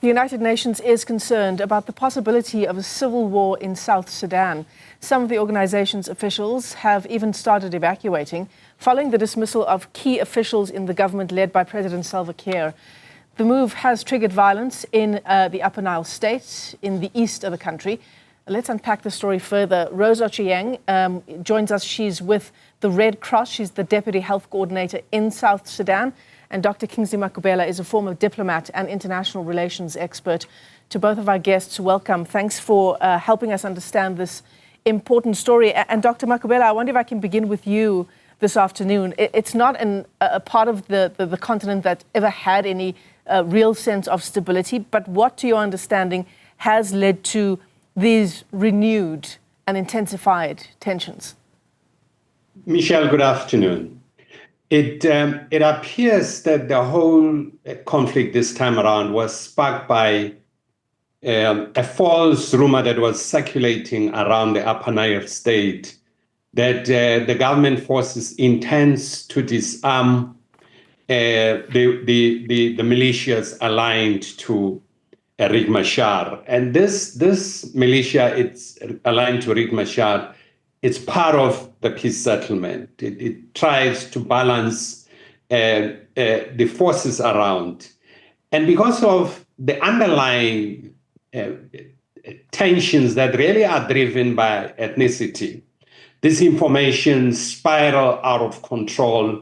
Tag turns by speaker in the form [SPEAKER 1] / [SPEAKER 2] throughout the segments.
[SPEAKER 1] The United Nations is concerned about the possibility of a civil war in South Sudan. Some of the organization's officials have even started evacuating following the dismissal of key officials in the government led by President Salva Kiir. The move has triggered violence in the Upper Nile state, in the east of the country. Let's unpack the story further. Rose Ochieng joins us. She's with the Red Cross. She's the Deputy Health Coordinator in South Sudan. And Dr Kingsley Makhubela is a former diplomat and international relations expert. To both of our guests, welcome. Thanks for helping us understand this important story. And Dr Makhubela, I wonder if I can begin with you this afternoon. It's not a part of the continent that ever had any real sense of stability, but what, to your understanding, has led to these renewed and intensified tensions?
[SPEAKER 2] Michelle, good afternoon. It appears that the whole conflict this time around was sparked by a false rumor that was circulating around the Upper Nile state that the government forces intends to disarm the militias aligned to Riek Machar. And this militia, it's aligned to Riek Machar. It's part of the peace settlement. It tries to balance the forces around. And because of the underlying tensions that really are driven by ethnicity, this information spiral out of control,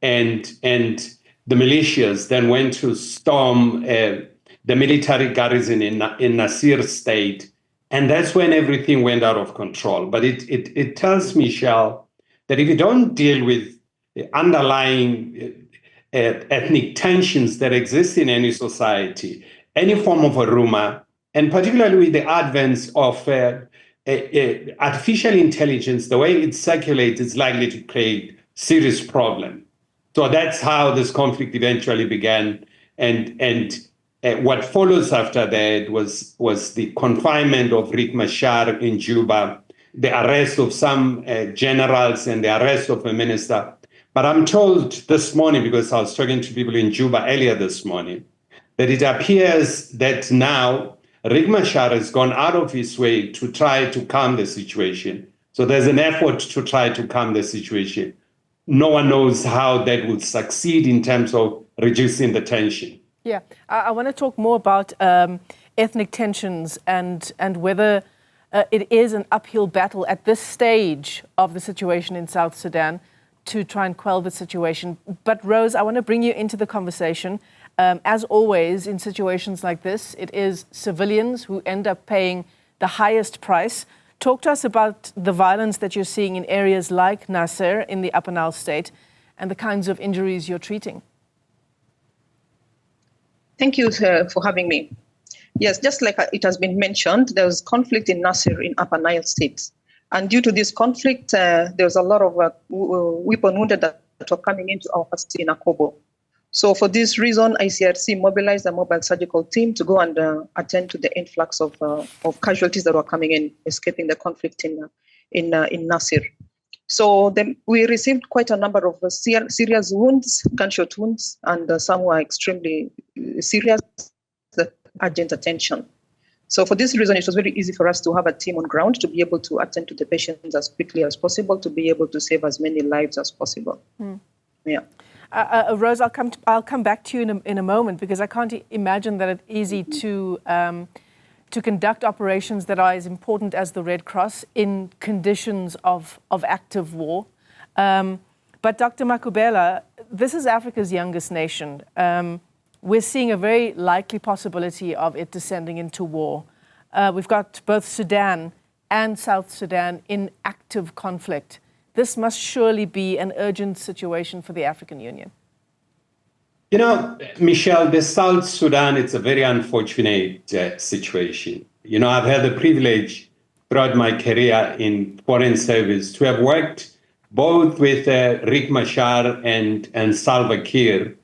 [SPEAKER 2] and the militias then went to storm the military garrison in Nasir state. And that's when everything went out of control. But it tells Michelle that if you don't deal with the underlying ethnic tensions that exist in any society, any form of a rumor, and particularly with the advent of artificial intelligence, the way it circulates is likely to create serious problem. So that's how this conflict eventually began. And what follows after that was the confinement of Riek Machar in Juba, the arrest of some generals and the arrest of a minister. But I'm told this morning, because I was talking to people in Juba earlier this morning, that it appears that now Riek Machar has gone out of his way to try to calm the situation. So there's an effort to try to calm the situation. No one knows how that would succeed in terms of reducing the tension.
[SPEAKER 1] Yeah, I want to talk more about ethnic tensions and whether it is an uphill battle at this stage of the situation in South Sudan to try and quell the situation. But Rose, I want to bring you into the conversation. As always, in situations like this, it is civilians who end up paying the highest price. Talk to us about the violence that you're seeing in areas like Nasir in the Upper Nile state and the kinds of injuries you're treating.
[SPEAKER 3] Thank you for having me. Yes, just like it has been mentioned, there was conflict in Nasir in Upper Nile state. And due to this conflict, there was a lot of weapon wounded that were coming into our facility in Akobo. So for this reason, ICRC mobilized a mobile surgical team to go and attend to the influx of casualties that were coming in, escaping the conflict in Nasir. So we received quite a number of serious wounds, gunshot wounds, and some were extremely serious, urgent attention. So for this reason, it was very easy for us to have a team on ground to be able to attend to the patients as quickly as possible, to be able to save as many lives as possible. Yeah.
[SPEAKER 1] Rose, I'll come back to you in a moment, because I can't imagine that it's easy to conduct operations that are as important as the Red Cross in conditions of active war. But Dr. Makhubela, this is Africa's youngest nation. We're seeing a very likely possibility of it descending into war. We've got both Sudan and South Sudan in active conflict. This must surely be an urgent situation for the African Union.
[SPEAKER 2] You know, Michelle, the South Sudan, it's a very unfortunate situation. You know, I've had the privilege throughout my career in foreign service to have worked both with Riek Machar and Salva Kiir.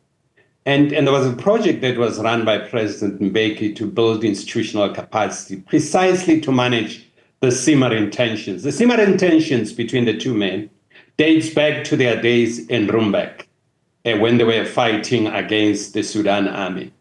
[SPEAKER 2] And there was a project that was run by President Mbeki to build institutional capacity precisely to manage the simmering tensions. The simmering tensions between the two men dates back to their days in Rumbek, when they were fighting against the Sudan army.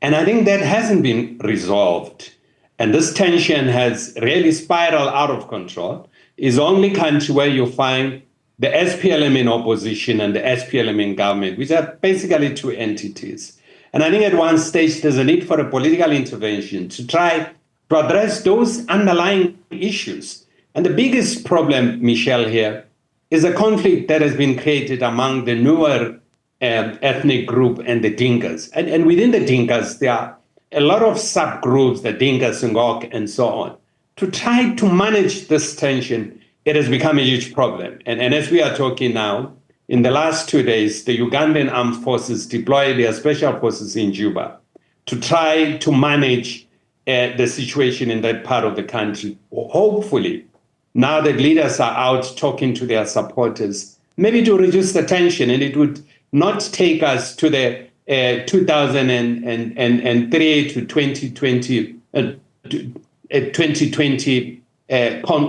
[SPEAKER 2] And I think that hasn't been resolved. And this tension has really spiraled out of control. It's the only country where you find the SPLM in opposition and the SPLM in government, which are basically two entities. And I think at one stage there's a need for a political intervention to try to address those underlying issues. And the biggest problem, Michelle, here is a conflict that has been created among the newer ethnic group and the Dinkas. And within the Dinkas, there are a lot of subgroups, the Dinkas, Ngok, and so on. To try to manage this tension, it has become a huge problem. And as we are talking now, in the last 2 days, the Ugandan armed forces deployed their special forces in Juba to try to manage the situation in that part of the country. Hopefully, now that leaders are out talking to their supporters, maybe to reduce the tension, and it would not take us to the 2003 to 2020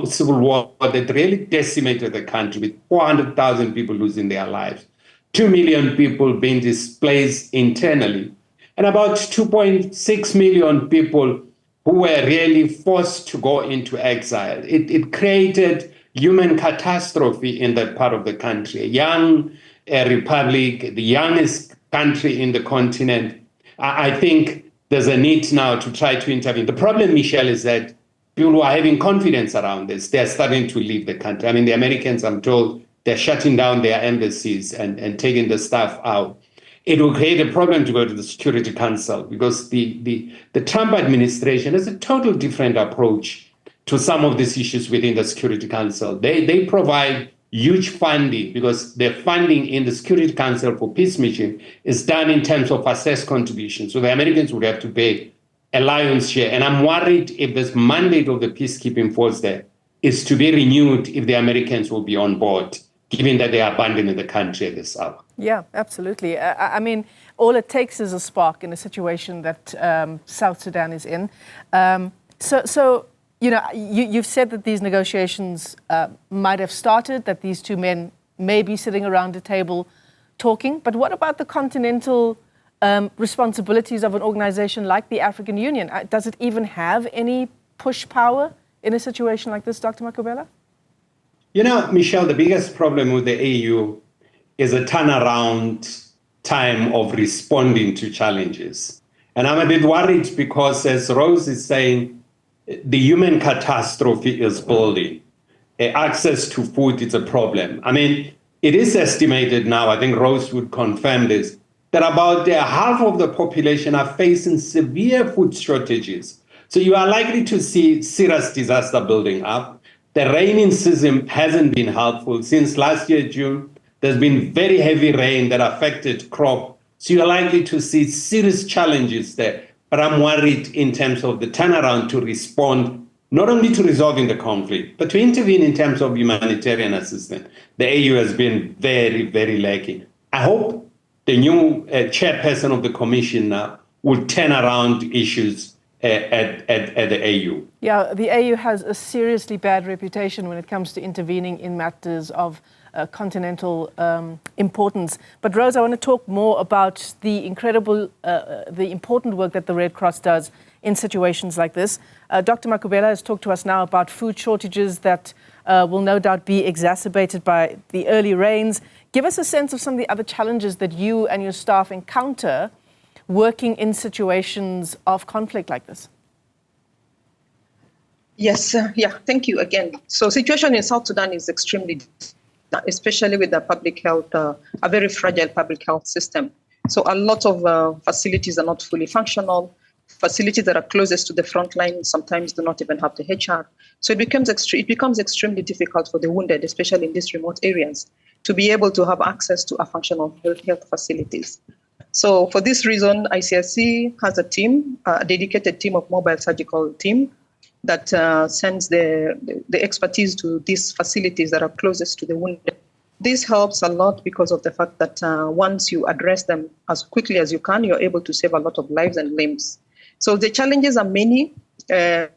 [SPEAKER 2] civil war that really decimated the country, with 400,000 people losing their lives, 2 million people being displaced internally, and about 2.6 million people who were really forced to go into exile. It created human catastrophe in that part of the country. A young republic, the youngest country in the continent. I think there's a need now to try to intervene. The problem, Michelle, is that people who are having confidence around this, they're starting to leave the country. I mean, the Americans, I'm told, they're shutting down their embassies and taking the staff out. It will create a problem to go to the Security Council because the Trump administration has a total different approach to some of these issues within the Security Council. They provide huge funding because the funding in the Security Council for peace mission is done in terms of assessed contributions. So the Americans would have to pay a lion's share. And I'm worried if this mandate of the peacekeeping force there is to be renewed, if the Americans will be on board, given that they are abandoning the country at this hour.
[SPEAKER 1] Yeah, absolutely. I mean, all it takes is a spark in a situation that South Sudan is in. So you know, you've said that these negotiations might have started, that these two men may be sitting around a table talking. But what about the continental responsibilities of an organization like the African Union? Does it even have any push power in a situation like this, Dr. Makhubela?
[SPEAKER 2] You know, Michelle, the biggest problem with the AU is a turnaround time of responding to challenges. And I'm a bit worried because, as Rose is saying, the human catastrophe is building. Access to food is a problem. I mean, it is estimated now, I think Rose would confirm this, that about half of the population are facing severe food shortages. So you are likely to see serious disaster building up. The rainy season hasn't been helpful. Since last year, June, there's been very heavy rain that affected crop. So you're likely to see serious challenges there. But I'm worried in terms of the turnaround to respond, not only to resolving the conflict, but to intervene in terms of humanitarian assistance. The AU has been very, very lacking. I hope the new chairperson of the commission now will turn around issues at the AU.
[SPEAKER 1] Yeah, the AU has a seriously bad reputation when it comes to intervening in matters of continental importance. But Rose, I want to talk more about the important work that the Red Cross does in situations like this. Dr. Makhubela has talked to us now about food shortages that will no doubt be exacerbated by the early rains. Give us a sense of some of the other challenges that you and your staff encounter working in situations of conflict like this.
[SPEAKER 3] Yes, thank you again. So situation in South Sudan is extremely, especially with the public health, a very fragile public health system. So a lot of facilities are not fully functional. Facilities that are closest to the front line sometimes do not even have the HR. So it becomes extremely difficult for the wounded, especially in these remote areas, to be able to have access to a functional health facilities. So for this reason, ICRC has a team, a dedicated team of mobile surgical team that sends the expertise to these facilities that are closest to the wounded. This helps a lot because of the fact that once you address them as quickly as you can, you're able to save a lot of lives and limbs. So the challenges are many, because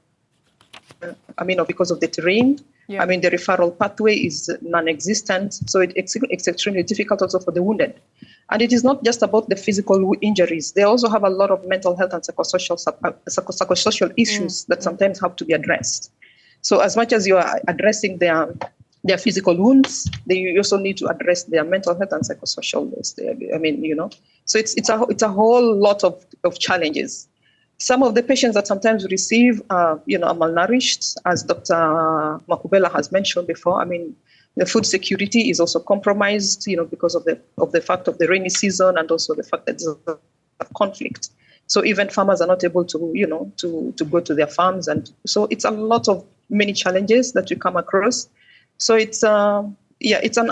[SPEAKER 3] of the terrain. Yeah. The referral pathway is non-existent. So it's extremely difficult also for the wounded. And it is not just about the physical injuries. They also have a lot of mental health and psychosocial issues that sometimes have to be addressed. So as much as you are addressing their physical wounds, you also need to address their mental health and psychosocial. I mean, so it's a whole lot of challenges. Some of the patients that sometimes receive, are malnourished, as Dr. Makhubela has mentioned before. I mean, the food security is also compromised, because of the fact of the rainy season and also the fact that there's a conflict. So even farmers are not able to, to go to their farms, and so it's a lot of many challenges that we come across. So it's it's an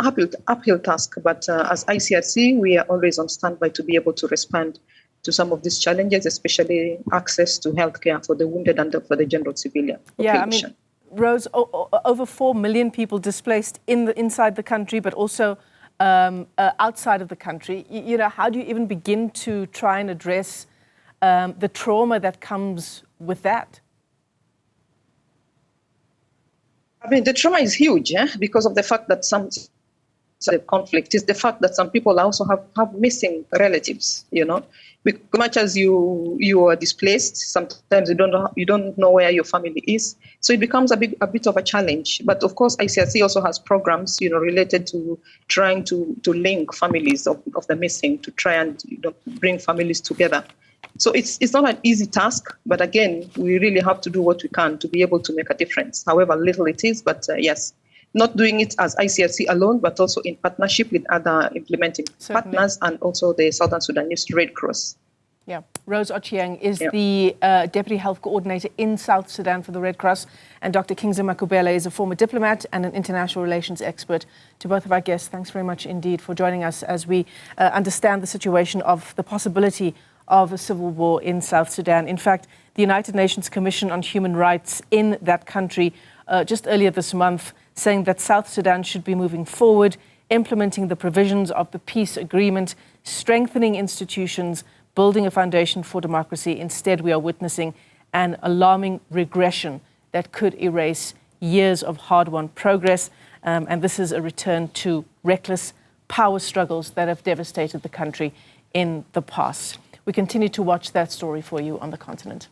[SPEAKER 3] uphill task. But as ICRC, we are always on standby to be able to respond to some of these challenges, especially access to healthcare for the wounded and for the general civilian population.
[SPEAKER 1] Yeah, I mean, Rose, over 4 million people displaced inside the country, but also outside of the country. How do you even begin to try and address the trauma that comes with that?
[SPEAKER 3] I mean, the trauma is huge, because of the fact that the conflict is the fact that some people also have missing relatives, As much as you are displaced, sometimes you don't know where your family is. So it becomes a bit of a challenge. But of course, ICRC also has programs, related to trying to link families of the missing, to try and bring families together. So it's not an easy task, but again, we really have to do what we can to be able to make a difference, however little it is. But yes, not doing it as ICRC alone, but also in partnership with other implementing partners and also the Southern Sudanese Red Cross.
[SPEAKER 1] Yeah, Rose Ochieng is the Deputy Health Coordinator in South Sudan for the Red Cross, and Dr. Kingsley Makhubela is a former diplomat and an international relations expert. To both of our guests, thanks very much indeed for joining us as we understand the situation of the possibility of a civil war in South Sudan. In fact, the United Nations Commission on Human Rights in that country just earlier this month saying that South Sudan should be moving forward, implementing the provisions of the peace agreement, strengthening institutions, building a foundation for democracy. Instead, we are witnessing an alarming regression that could erase years of hard-won progress. And this is a return to reckless power struggles that have devastated the country in the past. We continue to watch that story for you on the continent.